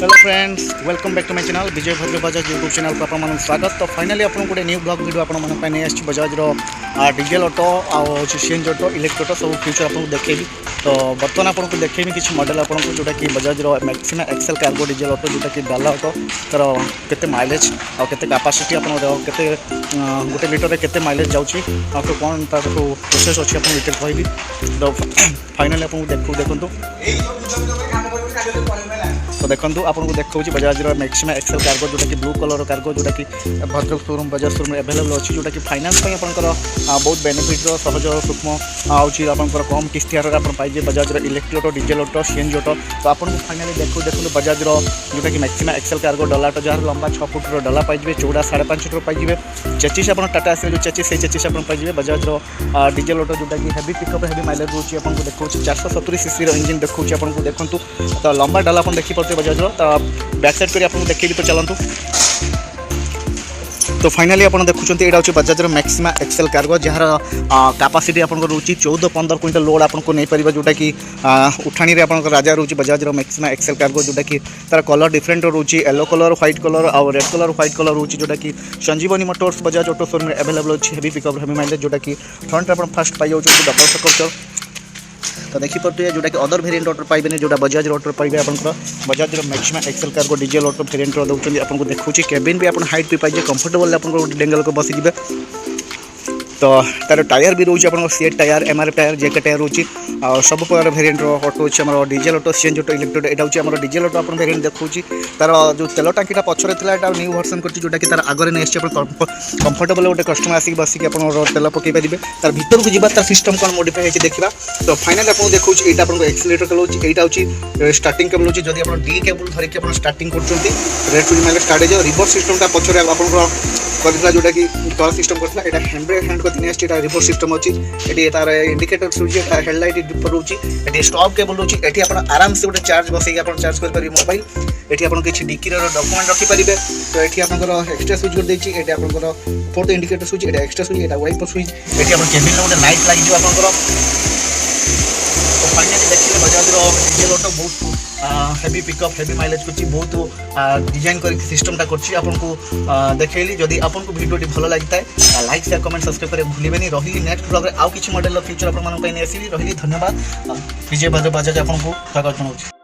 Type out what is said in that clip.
Hello friends, welcome back to my channel Vijay Bhadra Bajaj YouTube channel को आपन स्वागत। तो फाइनली आपन गोटे न्यू ब्लॉग वीडियो आपन मन नहीं आछि बजाज रो डीजल ऑटो आ सीएनजी ऑटो इलेक्ट्रिक ऑटो सब फ्यूचर आपन देखेबी। तो बर्तमान आपन को देखेबी किछि मॉडल आपन को जोटा कि बजाज रो Maxima XL cargo diesel auto जोटा कि डाला ऑटो तर केते माइलेज आ केते कैपेसिटी आपन केते गोटे लीटर रे केते माइलेज जाउछि आ तो कोन तार को प्रोसेस अछि आपन डिटेल कहबी। तो फाइनली आपन देखंतु तो देखो आपको देखा बजाज मैक्सिमा एक्सेल कार्गो जोटा कि ब्लू कलर कार्गो जोटा कि Bhadrak showroom Bajaj showroom available अच्छी जोटा कि फाइनान्स आपंकर बहुत बेनिफिट सहज सूक्ष्म आपर कम किस्तियार आप पाइजे Bajaj electric auto diesel auto CNG auto. तो आपको फाइनाली देखो बजाज जोटा कि मैक्सिमा एक्सेल कार्गो डलाटा जहाँ लंबा 6 फुट डला पाइबे, चौड़ा 5.5 फुट पाइबे, चेचिस आप टाटा आसे जो चेचिस से चेचिस आप पाइबे। बजाज डीजल ऑटो जोटा कि हेवी पिकअप हेवी माइलेज रोचे आपको देखो 470 सीसी इंजिन देखो आपको देखूँ। तो लंबा डाला आप देखिए बजाज तो बैक साइड कर आपको देखी तो चलतु। तो फाइनाली आप देखुं यहाँ हूँ बजाज मैक्सिमा एक्सेल कार्गो जहाँ कैपेसिटी आप रोचे 14-15 क्विंटल लोड आपको नहीं पार जोटा कि उठाणी आप राजा रोचे बजाज मैक्सिमा एक्सेल कार्गो जोटा कि तार कलर डिफरेंट रोचे येलो कलर व्हाइट कलर और रेड कलर व्हाइट कलर रोचे जोटा कि Sanjivani motors Bajaj auto showroom available अच्छी हेवी पिकअप हेवी माइलेज जोटा कि फ्रंट आप फास्ट पाई डबल स्ट्रक्चर। तो देखिए जोटा कि अदर वेरिएंट ऑटो पाइबे जोटा बजाज ऑटो पाइबे आप Bajaj Maxima XL cargo diesel auto variant दौरान आपको देखा केबिन भी आप हाइट भी पाइजे कंफर्टेबल आप डेंगल को बसीजे। तो तार टायर भी रोचे आप सीएट टायर एमआरएफ टायर जेके टायर रोचे और सब प्रकार वेरिएंट ऑटो अच्छे आम diesel auto CNG auto electric यहाँ हूँ आम डीजल ऑटो आप वेरिएंट देखा तार जो तेल टांकीटा पछरे था न्यू वर्सन कर जोटा कि तार आगे नहीं आसे कंफर्टेबल गोटे कस्टमर आसिक बसिक आप तेल पकई पारे तार भर को जावा तार सिस्टम कौन मॉडिफाई होती देखा। तो फाइनल आपको देखा यहाँ आपको एक्सीलेटर केबल यहाँ हूँ स्टार्टिंग केबल होची जदि आप डी केबल धरिकी आप स्टार्टिंग कर रेड टू माइल स्टार्ट हो रिवर्स सिस्टमटा पछरे आप जोटा कि तल सिस्टम करता है हैंड को तीन रिपोर्ट सिस्टम अच्छी ये तार इंडिकेटर स्विच हेडलाइट रोचे ये स्टॉप केबल रोचे ये आप आराम से गोटे चार्ज बसई आप चार्ज करेंगे मोबाइल ये आप किसी डिक्की डॉक्यूमेंट रखिपारे। तो ये आप एक्सट्रा स्विच कर देती ये आप फोर्थ इंडिकेटर स्विच ये एक्सट्रा स्विच ये वाइपर स्विच ये आप केबिन गोटे लाइट लगे आप। तो फाइनाली देखिए बजाज डीजल ऑटो बहुत हेवी पिकअप हेवी माइलेज कर बहुत डिजाइन कर सिस्टमटा कर देखली। जदि आपको वीडियोटी भल लगी है लाइक शेयर कमेंट सब्सक्राइब करें भूलें। रही नेक्स्ट ब्लॉग में आउ किसी मॉडल फ्यूचर आप रही धन्यवाद। विजय भद्र बजाज आपको स्वागत जनाऊँ।